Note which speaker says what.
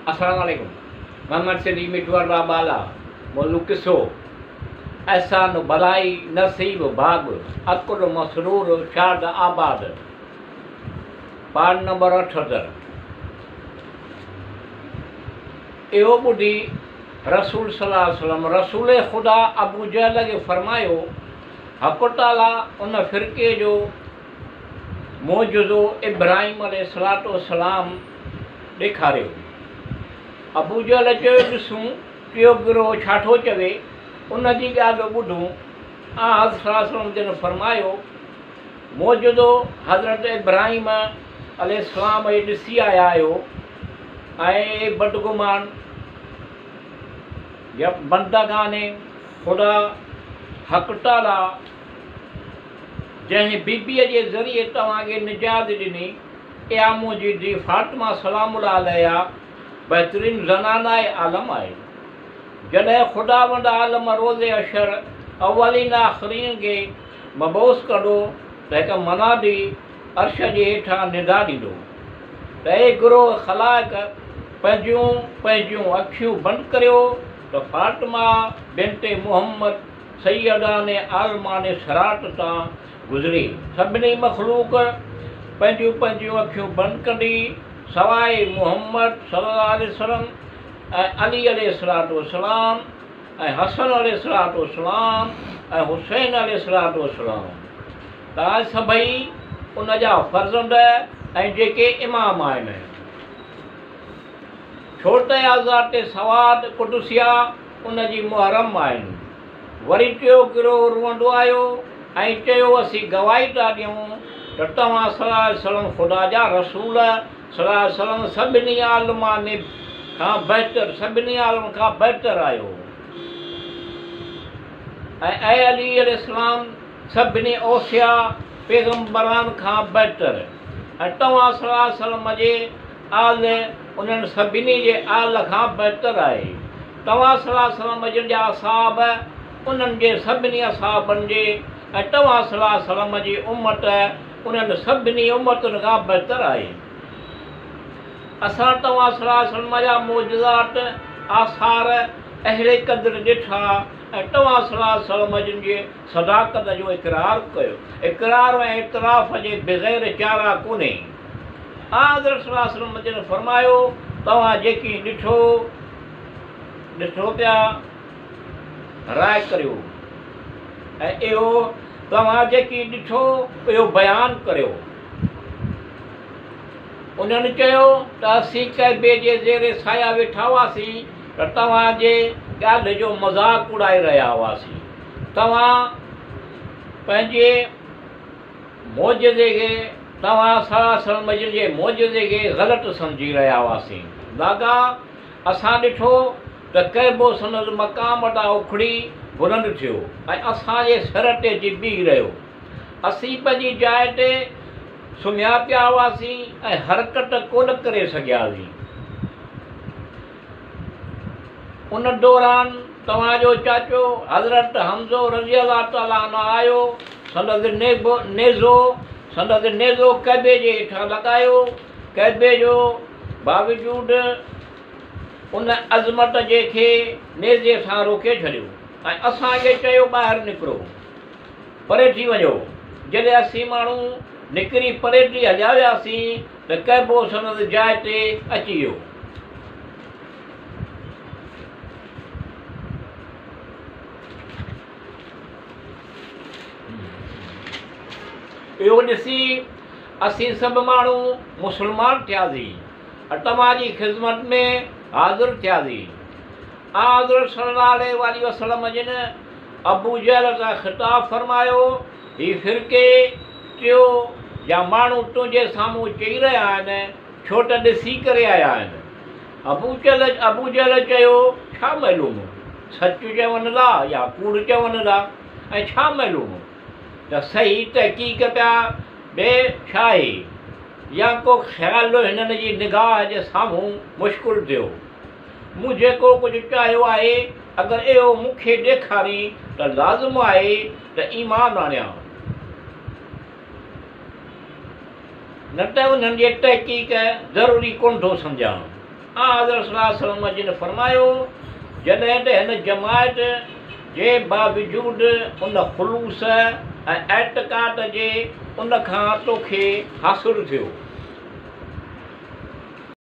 Speaker 1: अस्सलामुअलैकुम। मोहम्मद सदी मिठवर बाबाला मोलू किस्सो एहसान भलाई नसीब भाग अकुल मसरूर शाद आबाद। पाठ नंबर 78। इहो ॿुधी रसूल सल्लल्लाहु अलैहि वसल्लम रसूल ख़ुदा अबू जहल खे फरमायो, हक़ ताला उन फ़िरक़े जो मौजूदो इब्राहिम अलैहिस्सलाम ॾेखारियो। अबू जहल चयो, ॾिसूं टियों गिरोह छा थो चवे, उन जी ॻाल्हि ॿुधूं। हज़रत सल्लल्लाहु अलैहि वसल्लम जिन फरमायो, मौजूदो हज़रत इब्राहिम अलैहिस्सलाम खे ॾिसी आया आहियो ऐं बदगुमान या बंदगाने ख़ुदा हक़ ताला जंहिं बीबीअ जे ज़रिए तव्हांखे निजात ॾिनी, इहा मुंहिंजी धीउ फातिमा सलामुल्लाह अलैहा बहितरीन ज़नाना आलम आहे। जॾहिं ख़ुदावंद आलम रोज़े अशर अवलिन आख़िरीन खे मबूस कंदो त हिकु मनादी अर्श जे हेठां निदा ॾींदो त हे गिरोह ख़लाइक़, पंहिंजूं पंहिंजूं अखियूं बंदि करियो त फातिमा बिन्ते मुहम्मद सैयदाने आलमाने सरात तां गुज़री। सभिनी मख़लूक पंहिंजूं पंहिंजूं अखियूं बंदि कंदी सवाइ मुहम्मद सल्लल्लाहु अलैहि वसल्लम ऐं अली अलैहिस्सलाम ऐं हसन अलैहिस्सलाम ऐं हुसैन अलैहिस्सलाम। तव्हां सभई उन जा फ़र्ज़ंद ऐं जेके इमाम आहिनि। छो त आज़ाद सवाद कुदुसिया उन जी मुहरम आहिनि। वरी टियों गिरोह रुअंदो आयो ऐं चयो, असीं गवाही था ॾियूं त तव्हां सल्लल्लाहु अलैहि वसल्लम ख़ुदा जा रसूल सल्लल्लाहु अलैहि वसल्लम सभिनी आलमाने खां बहितर, सभिनी आलम खां बहितर आहियो। ऐं अली अलैहिस्सलाम सभिनी औसिया पैगम्बरान खां बहितर। ऐं तव्हां सल्लल्लाहु अलैहि वसल्लम जे आल उन्हनि सभिनी जे आल खां बहितर आहे। तव्हां सल्लल्लाहु अलैहि वसल्लम जिन जा असहाब उन्हनि जे सभिनी असहाबनि जे, ऐं तव्हां सल्लल्लाहु अलैहि वसल्लम जी उम्मत उन्हनि सभिनी उम्मतुनि खां बहितर आहे। असां तव्हां सल्लल्लाहु अलैहि वसल्लम जा मौजूदात आसार अहिड़े क़दुरु ॾिठा ऐं तव्हां सल्लल्लाहु अलैहि वसल्लम जिन जे सदाकत जो इक़रार कयो। इक़रार ऐं इतराफ़ जे बग़ैर चारा कोन्हे। हज़रत सल्लल्लाहु अलैहि वसल्लम जिन फरमायो, तव्हां जेकी ॾिठो पिया राय करियो ऐं इहो तव्हां जेकी ॾिठो इहो बयानु करियो। उन्हनि चयो त असीं कैबे जे ज़ेरे साया वेठा हुआसीं त तव्हांजे ॻाल्हि जो मज़ाक़ उड़ाए रहिया हुआसीं। तव्हां पंहिंजे मौजज़े खे, तव्हां सल्लल्लाहु अलैहि वसल्लम जे मौजज़े खे ग़लति सम्झी रहिया हुआसीं। दागा असां ॾिठो त कैबो संदसि मक़ाम तां उखड़ी बुलंद थियो ऐं असांजे सर ते अची बीह रहियो। असीं पंहिंजी जाइ ते सुम्हिया पिया हुआसीं ऐं हरकत कोन करे सघियासीं। उन दौरान तव्हांजो चाचो हज़रत हमज़ो रज़ी अलाह ताला अन्हु आयो, संदसि नेज़ो कैबे जे हेठां लॻायो। कैबे जो बावजूदि उन अज़मत जे खे नेज़े सां रोके छॾियो ऐं असांखे चयो, ॿाहिरि निकिरो, परे थी वञो। जॾहिं असीं माण्हू निकिरी परे थी हलिया वियासीं त कैबो संदसि जाइ ते अची वियो। इहो ॾिसी असीं सभु माण्हू मुस्लमान थियासीं ऐं तव्हांजी ख़िदमत में हाज़िर थियासीं। हज़रत सल्लल्लाहु अलैहि वसल्लम जिन अबू जहल सां ख़िताब फरमायो, ही फ़िरक़े टियों या माण्हू तुंहिंजे साम्हूं चई रहिया आहिनि, छो त ॾिसी करे आया आहिनि। अबू जहल चयो, छा मालूम सच चवनि था या कूड़ चवनि था, ऐं छा मालूम त सही तहक़ीक़ पिया ॿिए छा आहे या को ख़्यालु हिननि जी निगाह जे साम्हूं मुश्किल थियो। मूं जेको कुझु चाहियो आहे, अगरि इहो मूंखे ॾेखारी त लाज़िम आहे त ईमान आणियां, न त उन्हनि जे तहक़ीक़ ज़रूरी कोन थो सम्झां। हज़रत सल्लल्लाहु अलैहि वसल्लम जिन फरमायो जॾहिं त हिन जमायत जे बावजूद उन ख़ुलूस ऐं एतक़ाद जे उन खां तोखे हासिलु थियो